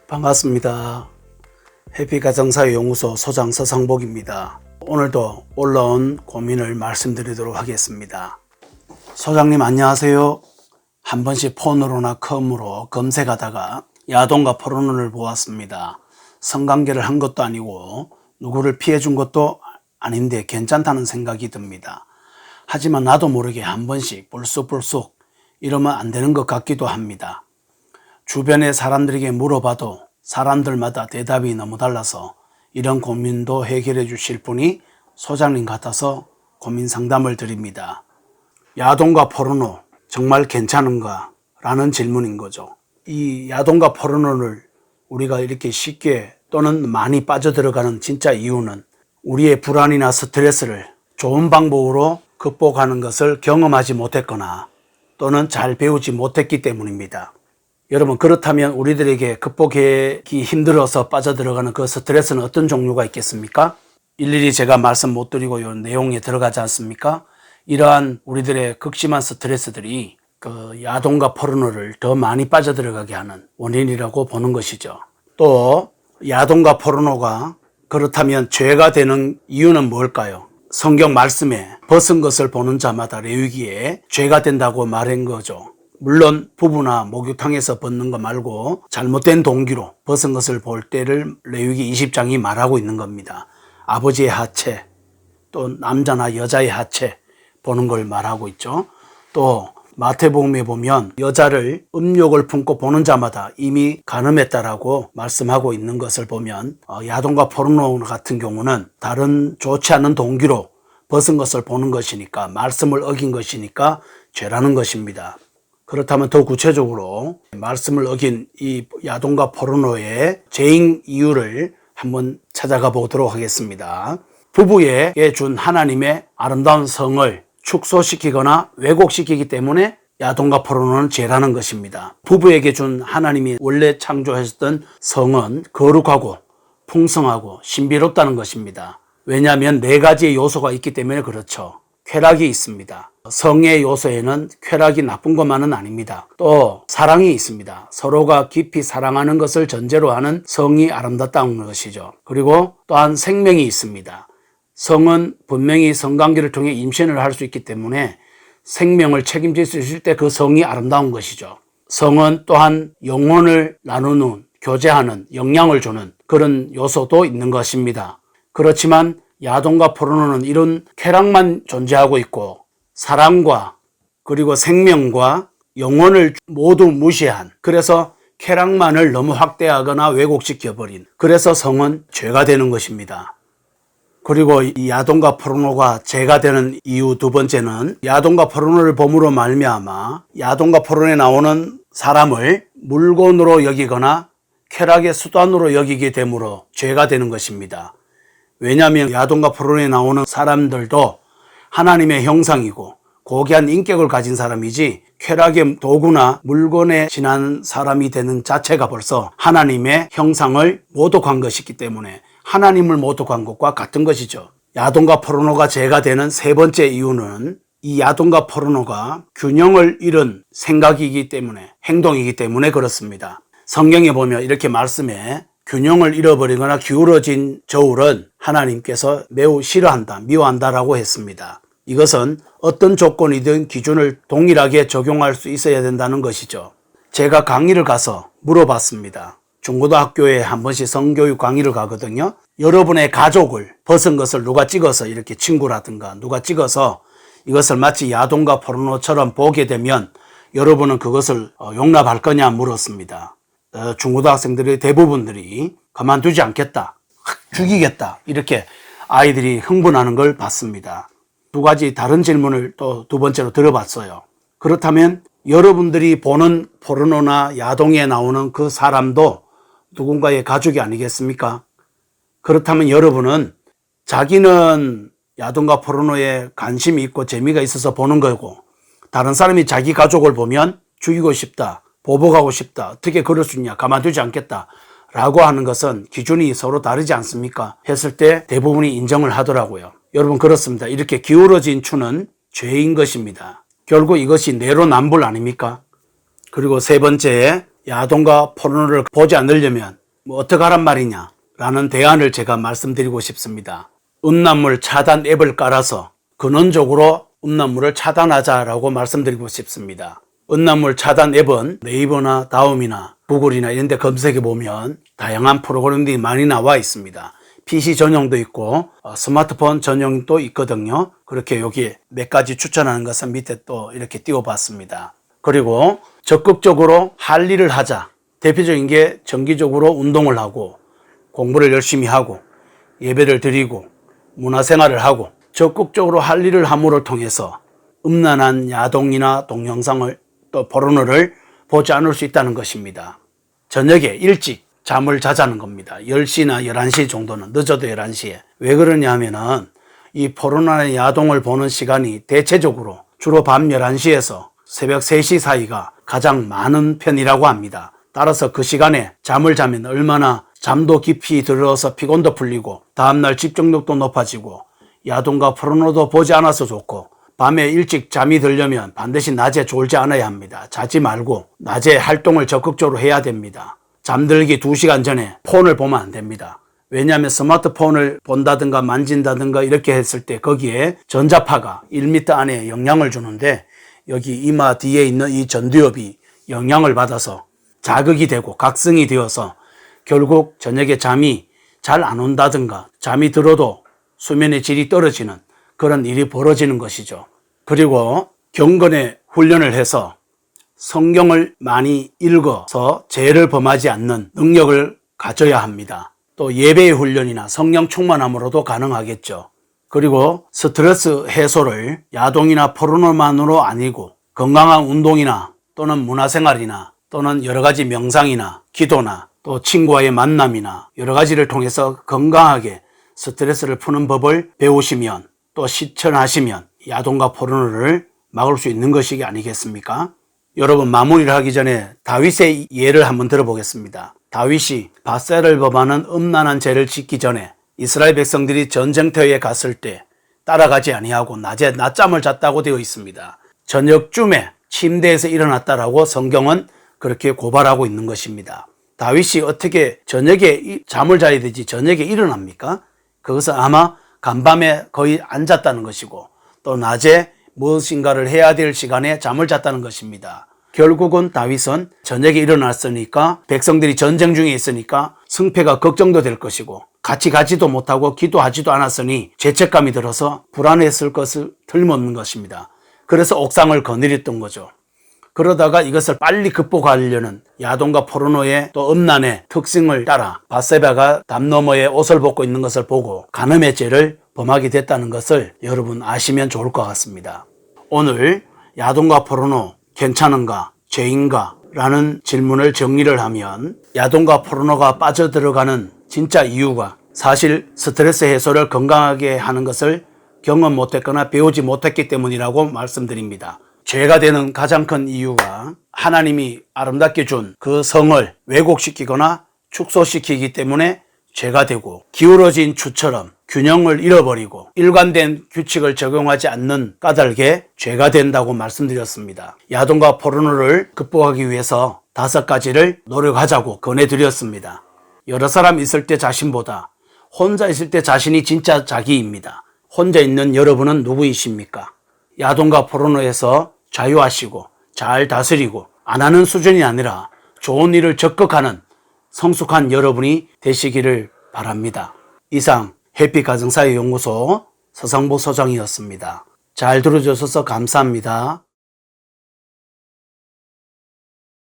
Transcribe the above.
반갑습니다. 해피가정사회연구소 소장 서상복입니다. 오늘도 올라온 고민을 말씀드리도록 하겠습니다. 소장님 안녕하세요. 한 번씩 폰으로나 컴으로 검색하다가 야동과 포르노를 보았습니다. 성관계를 한 것도 아니고 누구를 피해준 것도 아닌데 괜찮다는 생각이 듭니다. 하지만 나도 모르게 한 번씩 불쑥불쑥 이러면 안 되는 것 같기도 합니다. 주변의 사람들에게 물어봐도 사람들마다 대답이 너무 달라서 이런 고민도 해결해 주실 분이 소장님 같아서 고민 상담을 드립니다. 야동과 포르노 정말 괜찮은가? 라는 질문인 거죠. 이 야동과 포르노를 우리가 이렇게 쉽게 또는 많이 빠져들어가는 진짜 이유는 우리의 불안이나 스트레스를 좋은 방법으로 극복하는 것을 경험하지 못했거나 또는 잘 배우지 못했기 때문입니다. 여러분, 그렇다면 우리들에게 극복하기 힘들어서 빠져들어가는 그 스트레스는 어떤 종류가 있겠습니까? 일일이 제가 말씀 못 드리고 이 내용에 들어가지 않습니까? 이러한 우리들의 극심한 스트레스들이 그 야동과 포르노를 더 많이 빠져들어가게 하는 원인이라고 보는 것이죠. 또 야동과 포르노가 그렇다면 죄가 되는 이유는 뭘까요? 성경 말씀에 벗은 것을 보는 자마다 레위기에 죄가 된다고 말한 거죠. 물론 부부나 목욕탕에서 벗는 거 말고 잘못된 동기로 벗은 것을 볼 때를 레위기 20장이 말하고 있는 겁니다. 아버지의 하체, 또 남자나 여자의 하체 보는 걸 말하고 있죠. 또 마태복음에 보면 여자를 음욕을 품고 보는 자마다 이미 간음했다라고 말씀하고 있는 것을 보면 야동과 포르노 같은 경우는 다른 좋지 않은 동기로 벗은 것을 보는 것이니까, 말씀을 어긴 것이니까 죄라는 것입니다. 그렇다면 더 구체적으로 말씀을 어긴 이 야동과 포르노의 죄인 이유를 한번 찾아가 보도록 하겠습니다. 부부에게 준 하나님의 아름다운 성을 축소시키거나 왜곡시키기 때문에 야동과 포르노는 죄라는 것입니다. 부부에게 준 하나님이 원래 창조하셨던 성은 거룩하고 풍성하고 신비롭다는 것입니다. 왜냐하면 4가지의 요소가 있기 때문에 그렇죠. 쾌락이 있습니다. 성의 요소에는 쾌락이 나쁜 것만은 아닙니다. 또 사랑이 있습니다. 서로가 깊이 사랑하는 것을 전제로 하는 성이 아름답다는 것이죠. 그리고 또한 생명이 있습니다. 성은 분명히 성관계를 통해 임신을 할 수 있기 때문에 생명을 책임질 수 있을 때 그 성이 아름다운 것이죠. 성은 또한 영혼을 나누는, 교제하는, 영향을 주는 그런 요소도 있는 것입니다. 그렇지만 야동과 포르노는 이런 쾌락만 존재하고 있고 사랑과 그리고 생명과 영혼을 모두 무시한, 그래서 쾌락만을 너무 확대하거나 왜곡시켜버린, 그래서 성은 죄가 되는 것입니다. 그리고 이 야동과 포르노가 죄가 되는 이유 두 번째는 야동과 포르노를 봄으로 말미암아 야동과 포르노에 나오는 사람을 물건으로 여기거나 쾌락의 수단으로 여기게 되므로 죄가 되는 것입니다. 왜냐하면 야동과 포르노에 나오는 사람들도 하나님의 형상이고 고귀한 인격을 가진 사람이지 쾌락의 도구나 물건에 지난 사람이 되는 자체가 벌써 하나님의 형상을 모독한 것이기 때문에 하나님을 모독한 것과 같은 것이죠. 야동과 포르노가 죄가 되는 세 번째 이유는 이 야동과 포르노가 균형을 잃은 생각이기 때문에, 행동이기 때문에 그렇습니다. 성경에 보면 이렇게 말씀해 균형을 잃어버리거나 기울어진 저울은 하나님께서 매우 싫어한다, 미워한다라고 했습니다. 이것은 어떤 조건이든 기준을 동일하게 적용할 수 있어야 된다는 것이죠. 제가 강의를 가서 물어봤습니다. 중고등학교에 한 번씩 성교육 강의를 가거든요. 여러분의 가족을 벗은 것을 누가 찍어서, 이렇게 친구라든가 누가 찍어서 이것을 마치 야동과 포르노처럼 보게 되면 여러분은 그것을 용납할 거냐 물었습니다. 중고등학생들의 대부분들이 가만두지 않겠다, 죽이겠다, 이렇게 아이들이 흥분하는 걸 봤습니다. 두 가지 다른 질문을 또 두 번째로 들어봤어요. 그렇다면 여러분들이 보는 포르노나 야동에 나오는 그 사람도 누군가의 가족이 아니겠습니까? 그렇다면 여러분은 자기는 야동과 포르노에 관심이 있고 재미가 있어서 보는 거고, 다른 사람이 자기 가족을 보면 죽이고 싶다, 보복하고 싶다, 어떻게 그럴 수 있냐, 가만두지 않겠다 라고 하는 것은 기준이 서로 다르지 않습니까? 했을 때 대부분이 인정을 하더라고요. 여러분, 그렇습니다. 이렇게 기울어진 추는 죄인 것입니다. 결국 이것이 내로남불 아닙니까? 그리고 세 번째, 야동과 포르노를 보지 않으려면 어떻게 하란 말이냐 라는 대안을 제가 말씀드리고 싶습니다. 음란물 차단 앱을 깔아서 근원적으로 음란물을 차단하자라고 말씀드리고 싶습니다. 음란물 차단 앱은 네이버나 다음이나 구글이나 이런 데 검색해 보면 다양한 프로그램들이 많이 나와 있습니다. PC 전용도 있고 스마트폰 전용도 있거든요. 그렇게 여기 몇 가지 추천하는 것은 밑에 또 이렇게 띄워봤습니다. 그리고 적극적으로 할 일을 하자. 대표적인 게 정기적으로 운동을 하고 공부를 열심히 하고 예배를 드리고 문화생활을 하고 적극적으로 할 일을 함으로 통해서 음란한 야동이나 동영상을 또 포르노를 보지 않을 수 있다는 것입니다. 저녁에 일찍 잠을 자자는 겁니다. 10시나 11시 정도는, 늦어도 11시에. 왜 그러냐 하면은 이 포르노나 야동을 보는 시간이 대체적으로 주로 밤 11시에서 새벽 3시 사이가 가장 많은 편이라고 합니다. 따라서 그 시간에 잠을 자면 얼마나 잠도 깊이 들어서 피곤도 풀리고 다음날 집중력도 높아지고 야동과 포르노도 보지 않아서 좋고 밤에 일찍 잠이 들려면 반드시 낮에 졸지 않아야 합니다. 자지 말고 낮에 활동을 적극적으로 해야 됩니다. 잠들기 2시간 전에 폰을 보면 안 됩니다. 왜냐하면 스마트폰을 본다든가 만진다든가 이렇게 했을 때 거기에 전자파가 1m 안에 영향을 주는데 여기 이마 뒤에 있는 이 전두엽이 영향을 받아서 자극이 되고 각성이 되어서 결국 저녁에 잠이 잘 안 온다든가 잠이 들어도 수면의 질이 떨어지는 그런 일이 벌어지는 것이죠. 그리고 경건의 훈련을 해서 성경을 많이 읽어서 죄를 범하지 않는 능력을 가져야 합니다. 또 예배의 훈련이나 성령 충만함으로도 가능하겠죠. 그리고 스트레스 해소를 야동이나 포르노만으로 아니고 건강한 운동이나 또는 문화생활이나 또는 여러 가지 명상이나 기도나 또 친구와의 만남이나 여러 가지를 통해서 건강하게 스트레스를 푸는 법을 배우시면 또 실천하시면 야동과 포르노를 막을 수 있는 것이 아니겠습니까? 여러분, 마무리를 하기 전에 다윗의 예를 한번 들어보겠습니다. 다윗이 밧세바를 범하는 음란한 죄를 짓기 전에 이스라엘 백성들이 전쟁터에 갔을 때 따라가지 아니하고 낮에 낮잠을 잤다고 되어 있습니다. 저녁쯤에 침대에서 일어났다라고 성경은 그렇게 고발하고 있는 것입니다. 다윗이 어떻게 저녁에 잠을 자야 되지 저녁에 일어납니까? 그것은 아마 간밤에 거의 앉았다는 것이고 또 낮에 무엇인가를 해야 될 시간에 잠을 잤다는 것입니다. 결국은 다윗은 저녁에 일어났으니까 백성들이 전쟁 중에 있으니까 승패가 걱정도 될 것이고 같이 가지도 못하고 기도하지도 않았으니 죄책감이 들어서 불안했을 것을 틀림없는 것입니다. 그래서 옥상을 거느렸던 거죠. 그러다가 이것을 빨리 극복하려는 야동과 포르노의 또 음란의 특징을 따라 밧세바가 담 너머에 옷을 벗고 있는 것을 보고 간음의 죄를 범하게 됐다는 것을 여러분 아시면 좋을 것 같습니다. 오늘 야동과 포르노 괜찮은가 죄인가 라는 질문을 정리를 하면 야동과 포르노가 빠져들어가는 진짜 이유가 사실 스트레스 해소를 건강하게 하는 것을 경험 못했거나 배우지 못했기 때문이라고 말씀드립니다. 죄가 되는 가장 큰 이유가 하나님이 아름답게 준 그 성을 왜곡시키거나 축소시키기 때문에 죄가 되고 기울어진 추처럼 균형을 잃어버리고 일관된 규칙을 적용하지 않는 까닭에 죄가 된다고 말씀드렸습니다. 야동과 포르노를 극복하기 위해서 5가지를 노력하자고 권해드렸습니다. 여러 사람 있을 때 자신보다 혼자 있을 때 자신이 진짜 자기입니다. 혼자 있는 여러분은 누구이십니까? 야동과 포르노에서 자유하시고 잘 다스리고 안 하는 수준이 아니라 좋은 일을 적극하는 성숙한 여러분이 되시기를 바랍니다. 이상 해피가정사회연구소 서상보 소장이었습니다. 잘 들어주셔서 감사합니다.